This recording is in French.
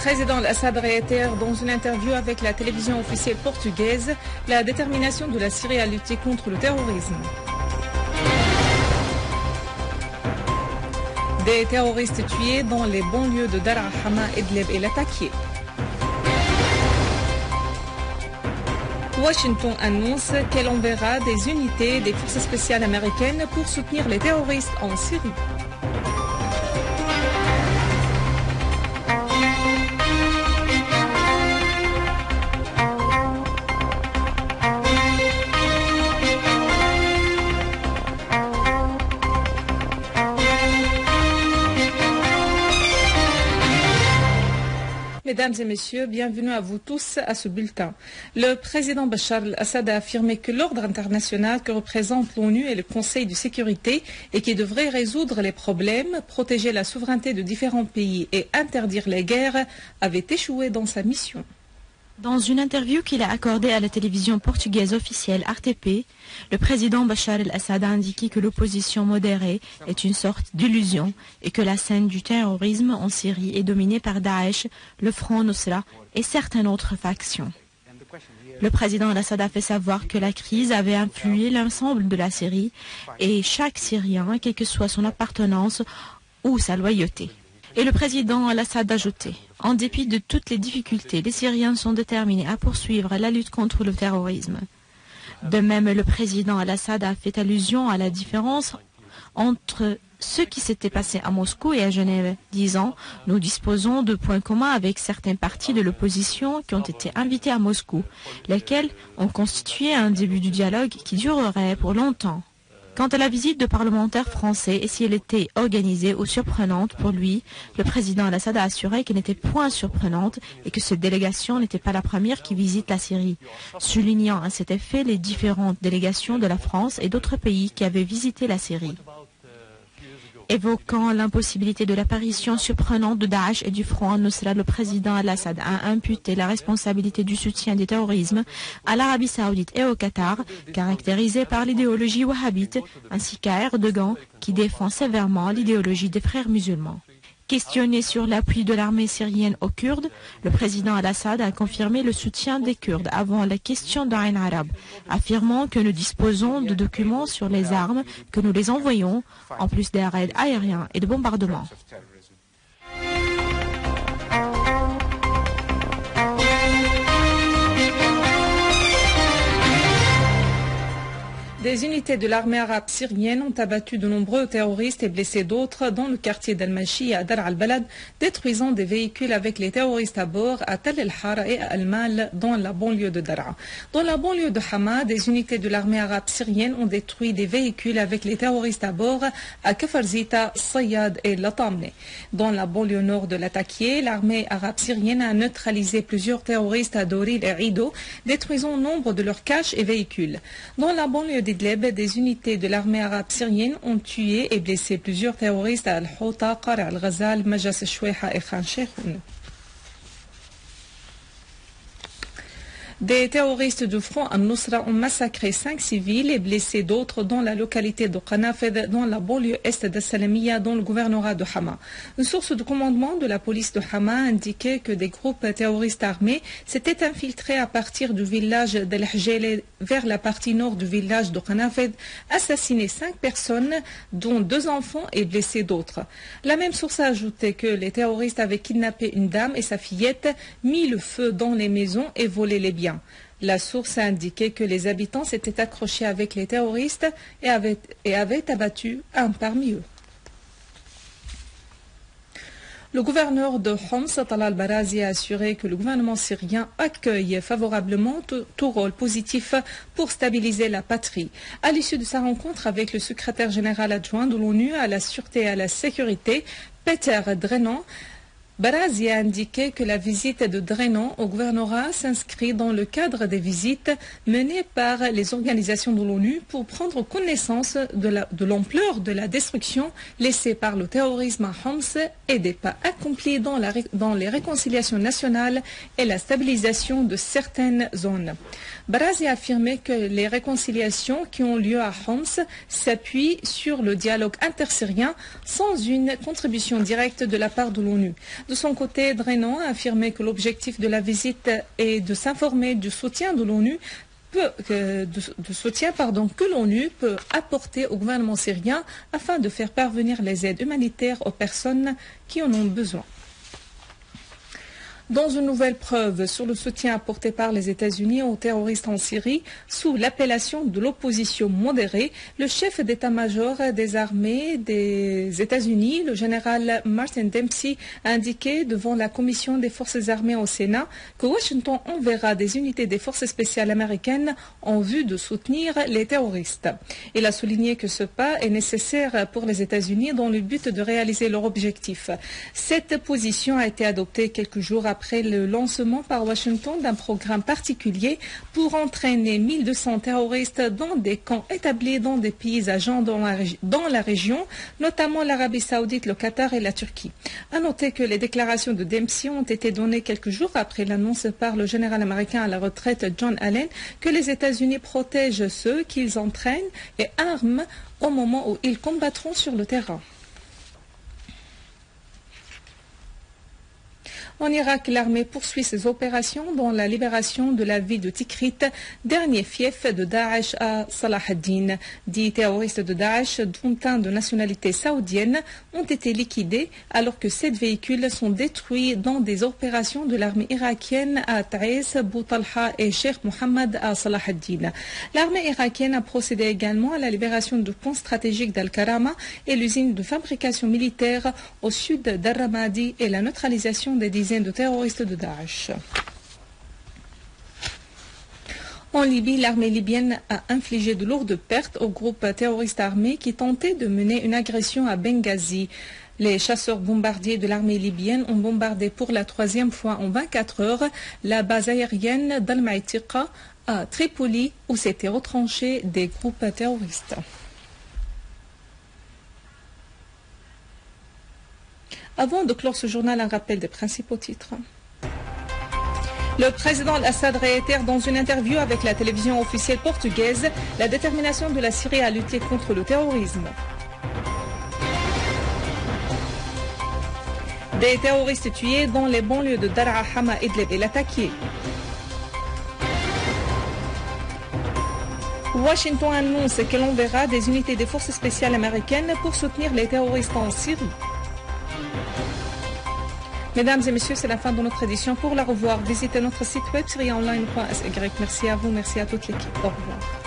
président Al-Assad réitère dans une interview avec la télévision officielle portugaise la détermination de la Syrie à lutter contre le terrorisme. Des terroristes tués dans les banlieues de Daraa, Hama, Idlib et Latakia. Washington annonce qu'elle enverra des unités des forces spéciales américaines pour soutenir les terroristes en Syrie. Mesdames et messieurs, bienvenue à vous tous à ce bulletin. Le président Bachar al-Assad a affirmé que l'ordre international que représente l'ONU et le Conseil de sécurité et qui devrait résoudre les problèmes, protéger la souveraineté de différents pays et interdire les guerres avait échoué dans sa mission. Dans une interview qu'il a accordée à la télévision portugaise officielle RTP, le président Bachar al-Assad a indiqué que l'opposition modérée est une sorte d'illusion et que la scène du terrorisme en Syrie est dominée par Daesh, le Front Nusra et certaines autres factions. Le président al-Assad a fait savoir que la crise avait influé l'ensemble de la Syrie et chaque Syrien, quelle que soit son appartenance ou sa loyauté. Et le président al-Assad a ajouté: en dépit de toutes les difficultés, les Syriens sont déterminés à poursuivre la lutte contre le terrorisme. De même, le président al-Assad a fait allusion à la différence entre ce qui s'était passé à Moscou et à Genève, disant: nous disposons de points communs avec certains partis de l'opposition qui ont été invités à Moscou, lesquels ont constitué un début du dialogue qui durerait pour longtemps. Quant à la visite de parlementaires français et si elle était organisée ou surprenante pour lui, le président al-Assad a assuré qu'elle n'était point surprenante et que cette délégation n'était pas la première qui visite la Syrie, soulignant à cet effet les différentes délégations de la France et d'autres pays qui avaient visité la Syrie. Évoquant l'impossibilité de l'apparition surprenante de Daesh et du Front Nusra, le président al-Assad a imputé la responsabilité du soutien du terrorisme à l'Arabie Saoudite et au Qatar, caractérisés par l'idéologie wahhabite, ainsi qu'à Erdogan, qui défend sévèrement l'idéologie des frères musulmans. Questionné sur l'appui de l'armée syrienne aux Kurdes, le président al-Assad a confirmé le soutien des Kurdes avant la question d'Ain Arab, affirmant que nous disposons de documents sur les armes, que nous les envoyons, en plus des raids aériens et de bombardements. Des unités de l'armée arabe syrienne ont abattu de nombreux terroristes et blessé d'autres dans le quartier d'Al-Mashi à Dar al-Balad, détruisant des véhicules avec les terroristes à bord à Tal el-Hara et à Al-Mal dans la banlieue de Daraa. Dans la banlieue de Hama, des unités de l'armée arabe syrienne ont détruit des véhicules avec les terroristes à bord à Kafarzita, Sayyad et Latamne. Dans la banlieue nord de Latakia, l'armée arabe syrienne a neutralisé plusieurs terroristes à Doril et Ido, détruisant nombre de leurs caches et véhicules. Dans la banlieue d'Idlib, des unités de l'armée arabe syrienne ont tué et blessé plusieurs terroristes à Al-Houta, Qara al-Ghazal, Majas al-Shweiha et Khan Sheikhoun. Des terroristes du Front Al-Nusra ont massacré 5 civils et blessé d'autres dans la localité de Qanafed, dans la banlieue est de Salamiya, dans le gouvernorat de Hama. Une source de commandement de la police de Hama indiquait que des groupes terroristes armés s'étaient infiltrés à partir du village d'El Hjele vers la partie nord du village de Qanafed, assassiné 5 personnes, dont 2 enfants, et blessé d'autres. La même source a ajouté que les terroristes avaient kidnappé une dame et sa fillette, mis le feu dans les maisons et volé les biens. La source a indiqué que les habitants s'étaient accrochés avec les terroristes et avaient abattu un parmi eux. Le gouverneur de Homs, Talal Barazi, a assuré que le gouvernement syrien accueille favorablement tout rôle positif pour stabiliser la patrie. À l'issue de sa rencontre avec le secrétaire général adjoint de l'ONU à la sûreté et à la sécurité, Peter Drennan, Barazi a indiqué que la visite de Drennan au gouvernorat s'inscrit dans le cadre des visites menées par les organisations de l'ONU pour prendre connaissance de l'ampleur de la destruction laissée par le terrorisme à Homs et des pas accomplis dans les réconciliations nationales et la stabilisation de certaines zones. Barazi a affirmé que les réconciliations qui ont lieu à Homs s'appuient sur le dialogue intersyrien sans une contribution directe de la part de l'ONU. De son côté, Drennan a affirmé que l'objectif de la visite est de s'informer du soutien de l'ONU que l'ONU peut apporter au gouvernement syrien afin de faire parvenir les aides humanitaires aux personnes qui en ont besoin. Dans une nouvelle preuve sur le soutien apporté par les États-Unis aux terroristes en Syrie, sous l'appellation de l'opposition modérée, le chef d'état-major des armées des États-Unis, le général Martin Dempsey, a indiqué devant la commission des forces armées au Sénat que Washington enverra des unités des forces spéciales américaines en vue de soutenir les terroristes. Il a souligné que ce pas est nécessaire pour les États-Unis dans le but de réaliser leur objectif. Cette position a été adoptée quelques jours après le lancement par Washington d'un programme particulier pour entraîner 1200 terroristes dans des camps établis dans des pays agents dans la région, notamment l'Arabie Saoudite, le Qatar et la Turquie. À noter que les déclarations de Dempsey ont été données quelques jours après l'annonce par le général américain à la retraite John Allen que les États-Unis protègent ceux qu'ils entraînent et arment au moment où ils combattront sur le terrain. En Irak, l'armée poursuit ses opérations dans la libération de la ville de Tikrit, dernier fief de Daesh à Salah ad-Din. 10 terroristes de Daesh, dont un de nationalité saoudienne, ont été liquidés alors que 7 véhicules sont détruits dans des opérations de l'armée irakienne à Taïs, Boutalha et Sheikh Mohammed à Salah ad-Din. L'armée irakienne a procédé également à la libération du pont stratégique d'Al-Karama et l'usine de fabrication militaire au sud d'Al-Ramadi et la neutralisation des dizaines de terroristes de Daesh. En Libye, l'armée libyenne a infligé de lourdes pertes au groupe terroriste armé qui tentait de mener une agression à Benghazi. Les chasseurs bombardiers de l'armée libyenne ont bombardé pour la 3e fois en 24 heures la base aérienne d'Al-Maïtiqa à Tripoli où s'étaient retranchés des groupes terroristes. Avant de clore ce journal, un rappel des principaux titres. Le président Al-Assad réitère dans une interview avec la télévision officielle portugaise la détermination de la Syrie à lutter contre le terrorisme. Des terroristes tués dans les banlieues de Daraa, Hama, Idlib et Latakia. Washington annonce qu'elle enverra des unités des forces spéciales américaines pour soutenir les terroristes en Syrie. Mesdames et messieurs, c'est la fin de notre édition. Pour la revoir, visitez notre site web syriaonline.sy. Merci à vous, merci à toute l'équipe. Au revoir.